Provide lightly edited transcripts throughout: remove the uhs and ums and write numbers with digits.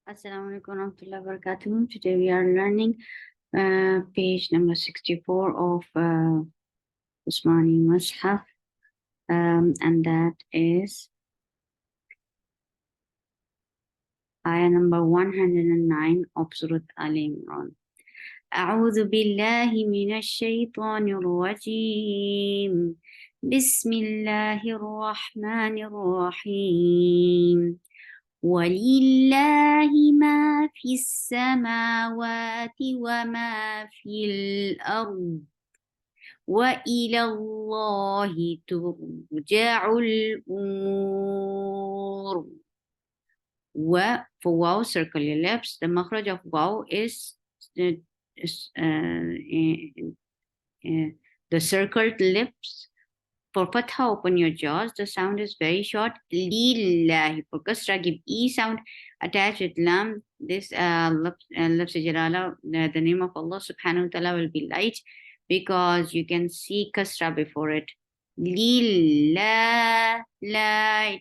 Assalamu alaikum warahmatullahi wabarakatuh. Today we are learning page number 64 of Usmani Mushaf, and that is ayah number 109 of Surah Al-Imran. أعوذ بالله من الشيطان الرجيم بسم الله الرحمن الرحيم ولله ما في السماوات وما في الأرض وإلى الله ترجع الأمور. For wow, circle your lips. The makhraj of wow is the circled lips. For fatha, open your jaws. The sound is very short. Lillahi. For kasra, give e sound. Attach with lam. This lips jalala, the name of Allah subhanahu wa ta'ala will be light because you can see kasra before it. Lillah, la.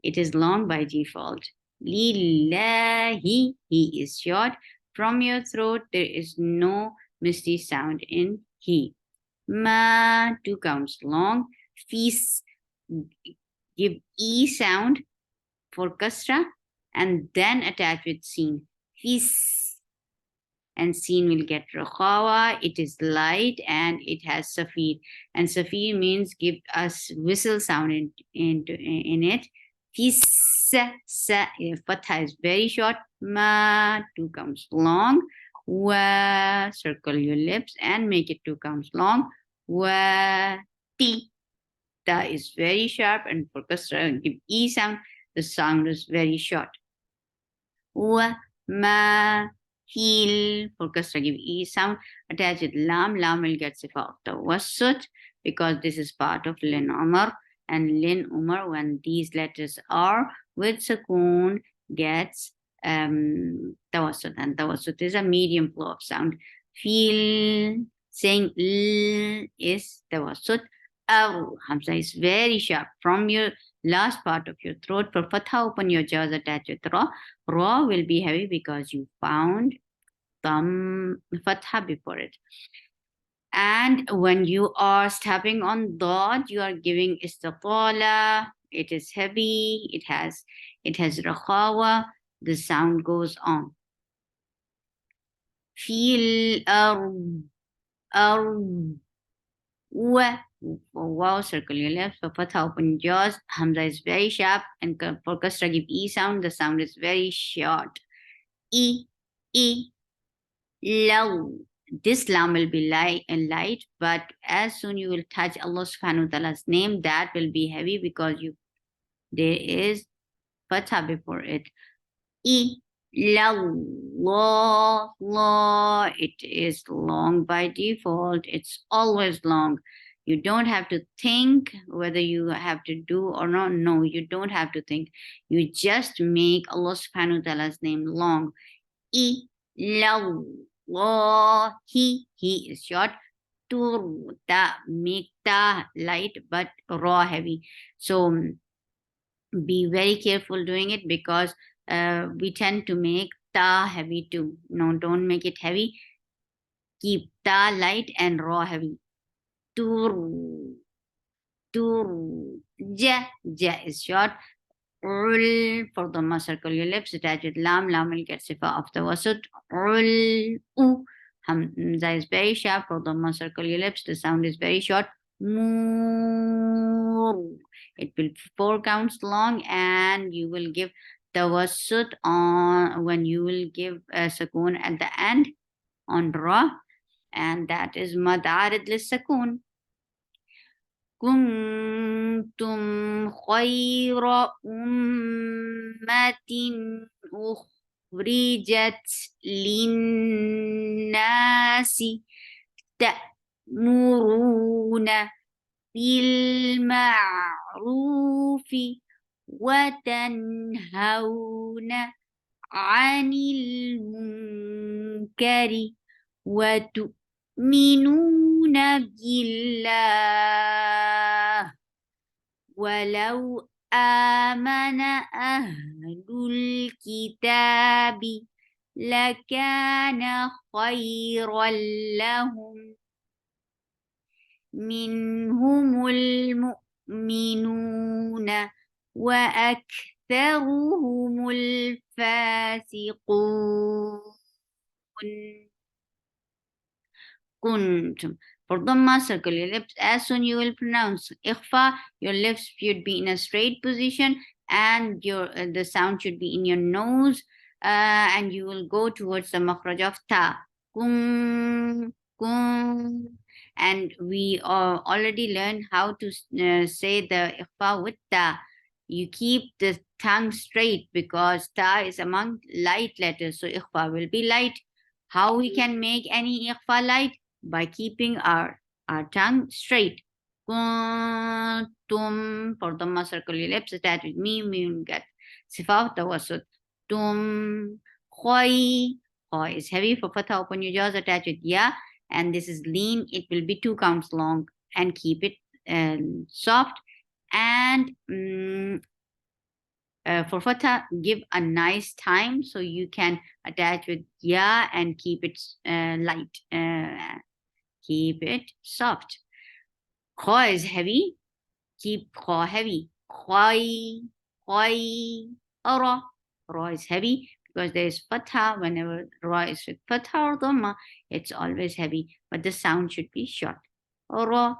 It is long by default. Lillahi. He is short. From your throat, there is no misty sound in he. Ma, 2 counts long. Fis, give e sound for kasra and then attach with sin. Fis, and sin will get rakhawa. It is light and it has safir. And safir means give us whistle sound in it. Fis, sa, fatha is very short. Ma, 2 counts long. Wa, circle your lips and make it 2 counts long. Wa, ti. Ta is very sharp, and for kasra, give e sound. The sound is very short. Wa, ma, fil. For kasra, give e sound. Attach with lam. Lam will get sifa of tawassut because this is part of lin umar. And lin umar, when these letters are with sukoon, gets tawassut, and tawassut is a medium flow of sound. Feel, saying l is tawassut. Hamza is very sharp from your last part of your throat. For fatha, open your jaws, attach with ra. Ra will be heavy because you found fatha before it. And when you are stepping on dad, you are giving istatala. It is heavy. It has rakhawa. The sound goes on. Feel wow, circle your lips. For fatha, open jaws. Hamza is very sharp, and for kasra, give e sound. The sound is very short. E, law. This lam will be light, but as soon you will touch Allah subhanahu wa ta'ala's name, that will be heavy because there is fatha before it. Law. It is long by default. It's always long. You don't have to think whether you have to do or not. No, you don't have to think. You just make Allah subhanahu wa ta'ala's name long. Law. He is short. Ta, make ta light but raw heavy. So be very careful doing it because we tend to make ta heavy too. No, don't make it heavy. Keep ta light and raw heavy. Ja is short. For the circle your lips, attach with lam. Lam will get sifa of the wasut. Hamza is very sharp. For the circle your lips, the sound is very short. It will 4 counts long, and you will give tawassut on when you will give a sukoon at the end on ra, and that is mad arid lis sukoon. كنتم خير أمة أخرجت للناس تأمرون بالمعروف وتنهون عن المنكر وتؤمنون بالله ولو آمن أهل الكتاب لكان خيرا لهم منهم المؤمنون وأكثرهم الفاسقون. كنتم. For Dhamma, circle your lips. As soon you will pronounce Ikhfa, your lips should be in a straight position and the sound should be in your nose, and you will go towards the makhraj of Ta. Kun, kun. And we already learned how to say the Ikhfa with Ta. You keep the tongue straight because Ta is among light letters, so Ikhfa will be light. How we can make any Ikhfa light? By keeping our tongue straight. Tum, for Dhamma, circle your lips, attach with me will get Sifa Tawassut. Tum, Khoi, Khoi is heavy. For Fatha, open your jaws, attach with Ya, and this is lean. It will be 2 counts long, and keep it soft. And for Fatha, give a nice time so you can attach with Ya and keep it light. Keep it soft. Kha is heavy. Keep kha heavy. Khoi, khoi, ra. Ra is heavy because there is fatha. Whenever ra is with fatha or dhamma, it's always heavy. But the sound should be short. Ra.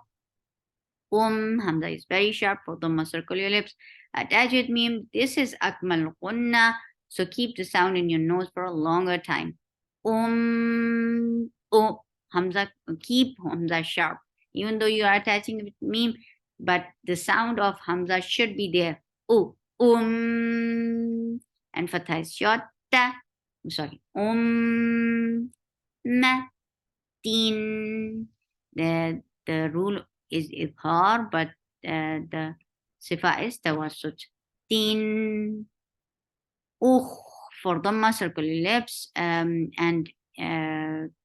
Hamza is very sharp. For dhamma, circle your lips. Attach with mim. This is akmal gunna. So keep the sound in your nose for a longer time. Oh, Hamza, keep Hamza sharp. Even though you are attaching with meme, but the sound of Hamza should be there. Oh, and Fatha is short. Ta, I'm sorry. Ma, tin. The rule is idhar, but the sifa is tawassut. Tin, for Dhamma, circle your lips and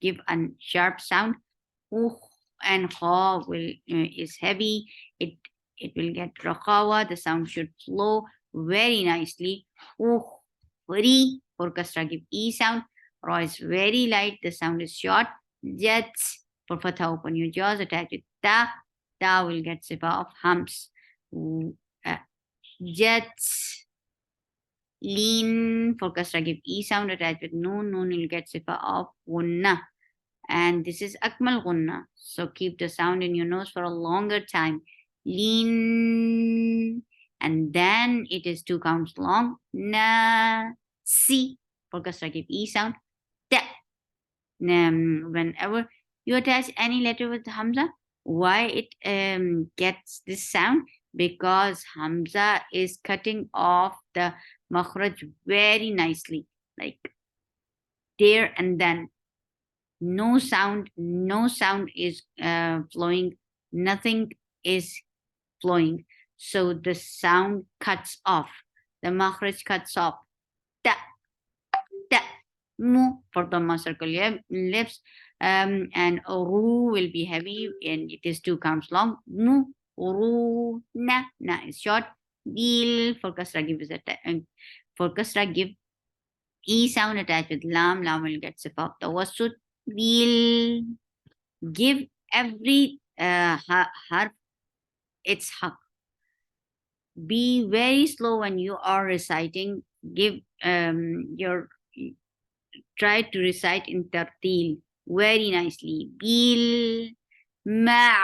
give a sharp sound. And kha will is heavy. It will get rakhawa. The sound should flow very nicely. Very for kasra give e sound. Ra is very light. The sound is short. Jets for fatha, open your jaws, attach it ta. Ta will get sifa of humps. Jets. Lean for kasra give e sound, attached with noon. Noon will get sifa of gunna. And this is akmal gunna. So keep the sound in your nose for a longer time. Lean. And then it is 2 counts long. Na, si for kasra give e sound. Ta. Whenever you attach any letter with Hamza, why it gets this sound? Because Hamza is cutting off the makhraj very nicely, like there and then. No sound is flowing, nothing is flowing. So the sound cuts off, the makhraj cuts off. Ta, ta, mu for the circle lips, and ru will be heavy and it is 2 counts long. Nu, ru, na is short. Dil for kasra give is for kasra give e sound attached with lam. Lam will get sifa of tawassut. We'll give every harf its haq. Be very slow when you are reciting. Give your try to recite in tartil very nicely. Bil ma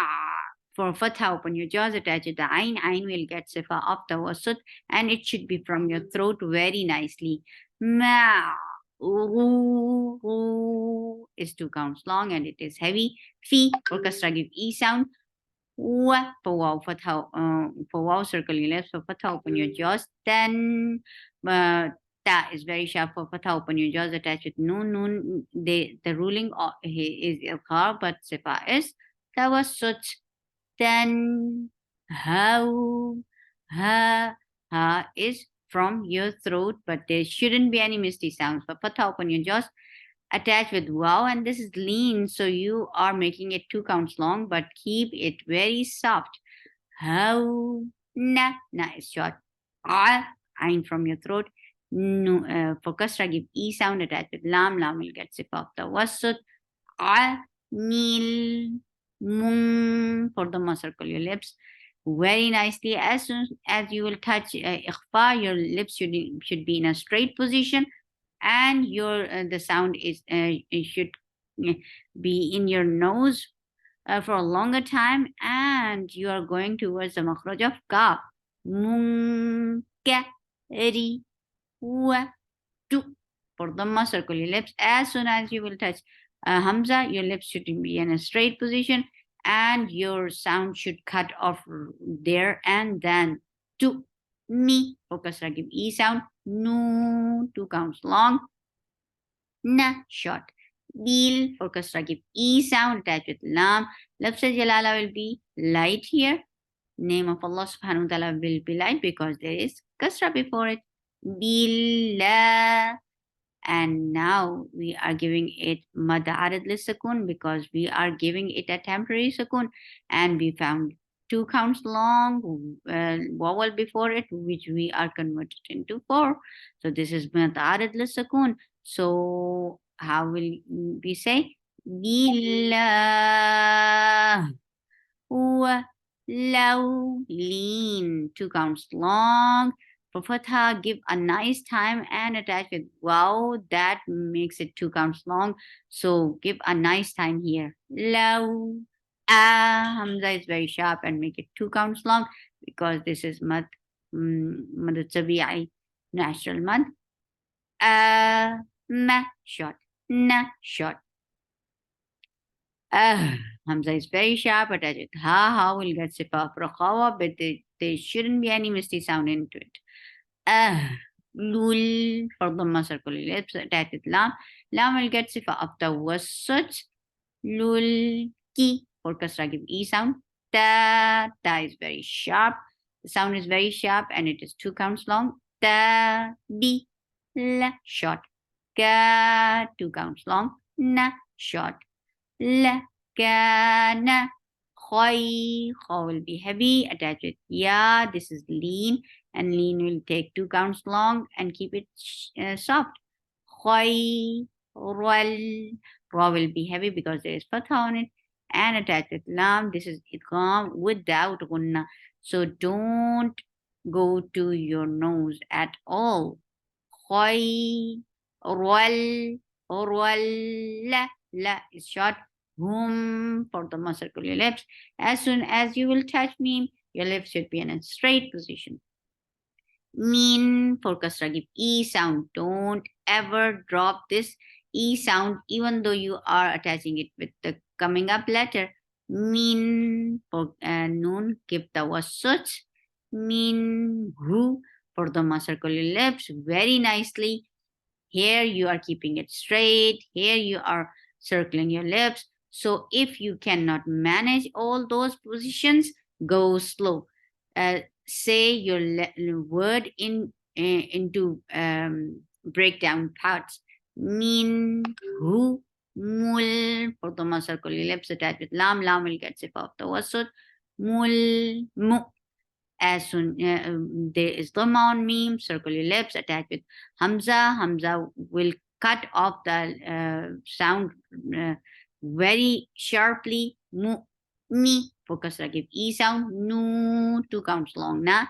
for fatha, open your jaws, attach it to ain. Ain will get sifa of tawassut and it should be from your throat very nicely. Ma is 2 counts long and it is heavy. Fi for kasra give e sound. Wa for wow fatha, for wow circle your lips. For fatha, open your jaws. Then ta is very sharp. For fatha, open your jaws, attach with noon. Noon the ruling is ilqar, but sifa is tawassut. Then how ha is from your throat, but there shouldn't be any misty sounds. For fatha, open your jaws, attach with wow, and this is lean, so you are making it 2 counts long, but keep it very soft. How na is short. Ain from your throat. For kasra, give E sound attached with lam. Lam will get sifa of tawassut. Nil, mung, for the circle your lips very nicely. As soon as you will touch ikhfa, your lips should be in a straight position, and your the sound is it should uh, be in your nose for a longer time, and you are going towards the makhraj of kaf. Mung, ka, ri, wa, tu. For the circle your lips. As soon as you will touch hamza, your lips should be in a straight position, and your sound should cut off there and then. Tu, mi, focus, give E sound. Nu, 2 counts long. Na, short. Dil, for kasra, give E sound attached with lam. Lafz jalala will be light here. Name of Allah subhanahu wa ta'ala will be light because there is kasra before it. Billah. And now we are giving it mad arid lisakun because we are giving it a temporary sakun, and we found 2 counts long vowel before it, which we are converted into 4. So this is mad arid lisakun. So how will we say? Billah. Low, lean, 2 counts long. For fatha, give a nice time and attach with wow. That makes it 2 counts long. So give a nice time here. Low. Hamza is very sharp and make it 2 counts long because this is mad tabi'i, natural mad. Ma, short. Na, short. Hamza is very sharp, attached with ha will get sifa of raqawa, but there shouldn't be any misty sound into it. Lul, for the circle lips, attached with lam. Lam will get sifa of tawassut. Lul, ki, for kasra, give E sound. Ta is very sharp. The sound is very sharp and it is 2 counts long. Ta, bi, la, short. Ka, 2 counts long. Na, short. La, kana, khoy. Kho will be heavy, attached with ya. This is lean, and lean will take 2 counts long and keep it soft. Khoy, roll. Ra will be heavy because there is fatha on it, and attached with lam. This is idgham without gunna. So don't go to your nose at all. Khoy, roll, roll. La is short. For the circle your lips. As soon as you will touch meme, your lips should be in a straight position. Min, for kasra, give E sound. Don't ever drop this E sound even though you are attaching it with the coming up letter. Min, for noon, give tawassut. Min, hu, for the circle your lips very nicely. Here you are keeping it straight. Here you are circling your lips. So if you cannot manage all those positions, go slow. Say your word into breakdown parts. Min, hu, mul, for the circle your lips attached with lam. Lam will get sifa of tawassut. Mul, mu. As soon there is dhamma on meme, circle your lips, attached with hamza. Hamza will cut off the sound very sharply. Mu, mi, focus, give E sound. Nu, 2 counts long. Na,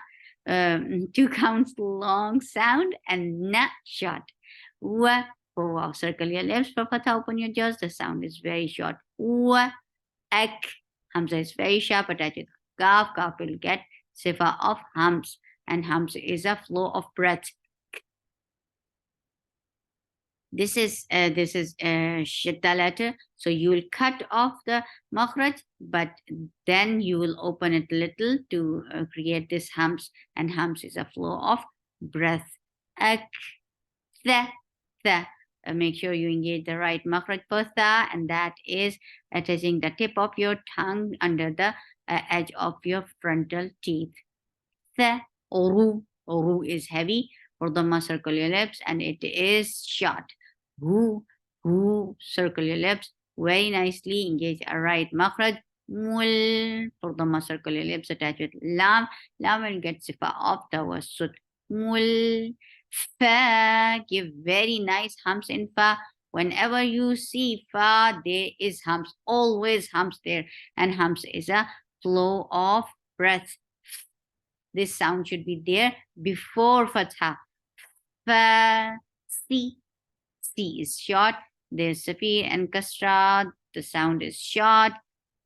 2 counts long sound, and na, short. Wa, for wow, circle your lips. For fatha, open your jaws. The sound is very short. Wa, ek. Hamza is very sharp, attached with kaf. Kaf will get sifa of hams, and hams is a flow of breath. This is shidda letter, so you will cut off the makhraj, but then you will open it a little to create this hams, and hams is a flow of breath. Ak, tha, tha. Make sure you engage the right makhraj for tha, and that is attaching the tip of your tongue under the edge of your frontal teeth. The oru is heavy for the circle your lips, and it is short. Hu, circle your lips very nicely. Engage a right makhraj. Mul, for the circle your lips attached with lam. Lam will get sifa of tawassut. Mul. Fa. Give very nice humps in fa. Whenever you see fa, there is humps. Always humps there. And humps is a flow of breath. This sound should be there before fatha. Fa. Si. Si is short. There's safir and kasra. The sound is short.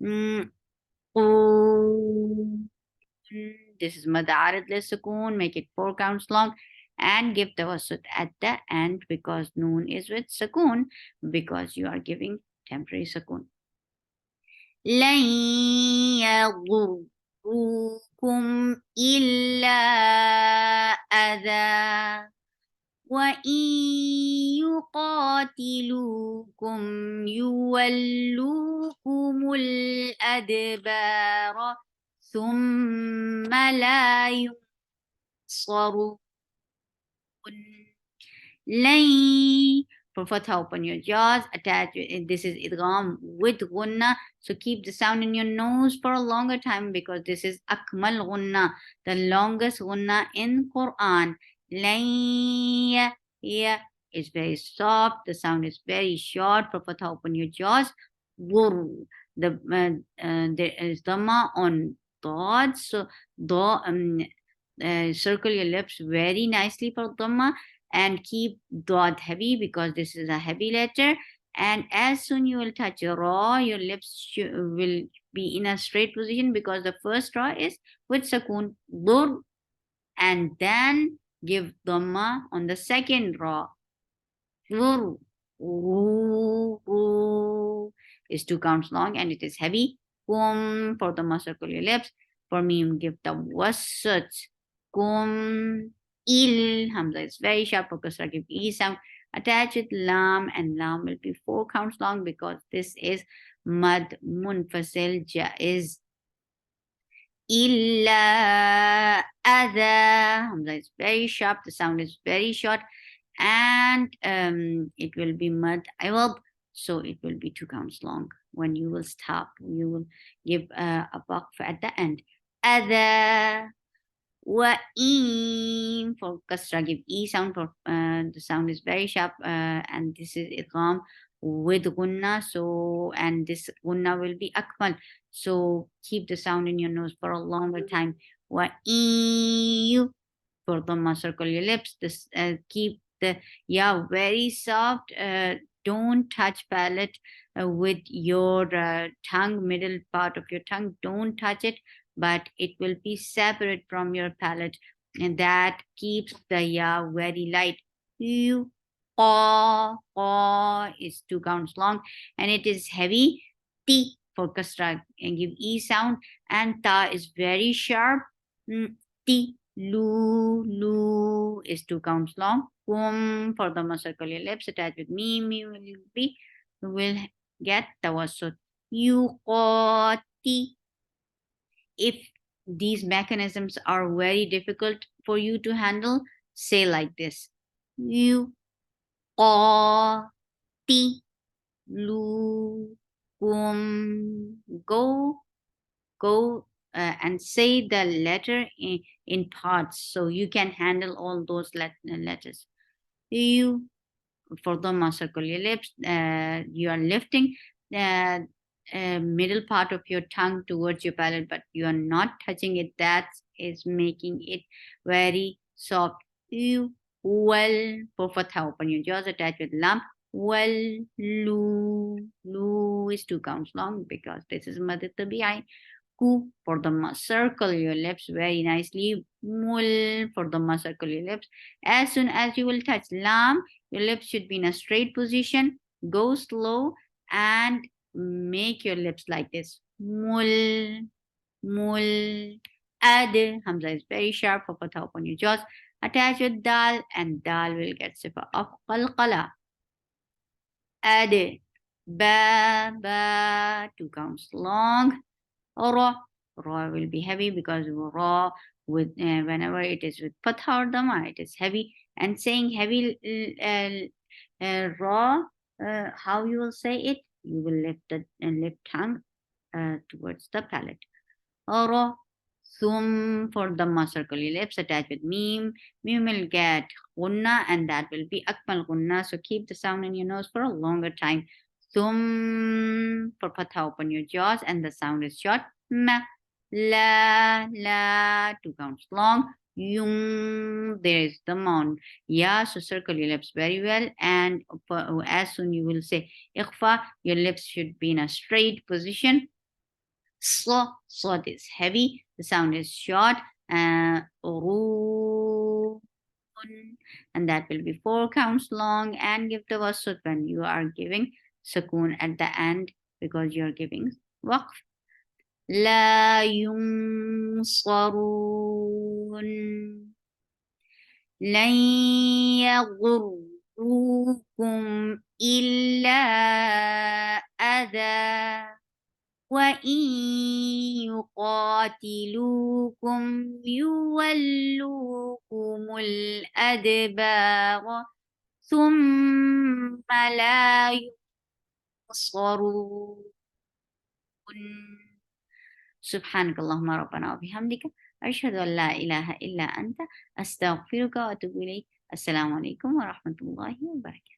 Mm, oo. This is mad arid le sukoon. Make it 4 counts long and give tawassut at the end because noon is with sukoon because you are giving temporary sukoon. لن يضروكم إلا أذى وإن يقاتلوكم يولوكم الأدبار ثم لا ينصرون. Lay. For fatha, open your jaws, attach this is idgham with gunna. So keep the sound in your nose for a longer time because this is akmal gunna, the longest gunna in Quran. Lay. Yeah, is very soft. The sound is very short. For fatha, open your jaws. Gur. There is dhamma on dod. So circle your lips very nicely for dhamma and keep dot heavy because this is a heavy letter. And as soon you will touch ra, your lips will be in a straight position because the first ra is with sakoon, dur, and then give dhamma on the second ra. Dur, is 2 counts long and it is heavy. Kum, for dhamma circle your lips. For me, give the wasat. Kum. Il. Hamza is very sharp. For kasra, give E sound. Attach with lam, and lam will be 4 counts long because this is mad munfasil jaiz. Illa adha. Hamza is very sharp. The sound is very short. And it will be mad iwad. So it will be 2 counts long. When you will stop, you will give a waqf at the end. Adha. Wa'im, for kasra, give E sound. For the sound is very sharp, and this is idgham with gunna. So, and this gunna will be akmal. So keep the sound in your nose for a longer time. Wa'im, for dhamma, circle your lips. This keep the very soft. Don't touch palate with your tongue, middle part of your tongue. Don't touch it, but it will be separate from your palate, and that keeps the very light. You is 2 counts long, and it is heavy. T for kasra and give E sound, and ta is very sharp. T. Lu is 2 counts long. Kum, for the circle your lips, attached with me will get tawassut. Yuqati. If these mechanisms are very difficult for you to handle, say like this. Yuqati. Lu. Kum. Go and say the letter in parts so you can handle all those letters. You, for the circle your lips, you are lifting the middle part of your tongue towards your palate, but you are not touching it. That is making it very soft. You, well, for fatha, open your jaws, attach with lam. Well, lu is 2 counts long because this is mad tabi'i. Ku, for the circle your lips very nicely. Mul, for the circle your lips. As soon as you will touch lam, your lips should be in a straight position. Go slow and make your lips like this. Mul, mul. Ad, hamza is very sharp. For fatha, open your jaws. Attach with dal, and dal will get sifa of qalqala. Ad, ba, 2 counts long. Ra, ra will be heavy because ra with whenever it is with fatha or dhamma, it is heavy. And saying heavy ra, how you will say it? You will lift the left tongue towards the palate. Ra, Thum for Dhamma, circle your lips, attach with Mim. Mim will get Gunna, and that will be Akmal Gunna. So keep the sound in your nose for a longer time. Thum for Fatha, open your jaws, and the sound is short. Ma, la, 2 counts long. Yung, there is the mound. Yeah, so circle your lips very well, and as soon you will say Ikhfa, your lips should be in a straight position. So is heavy, the sound is short, ru, and that will be 4 counts long, and give the wasut when you are giving sukoon at the end because you are giving waqf. لا ينصرون لن يضروكم إلا أذى وإن يقاتلوكم يولوكم الأدبار ثم لا ينصرون. سبحانك اللهم ربنا وبحمدك أشهد أن لا إله إلا أنت أستغفرك وأتوب إليك. السلام عليكم ورحمة الله وبركاته.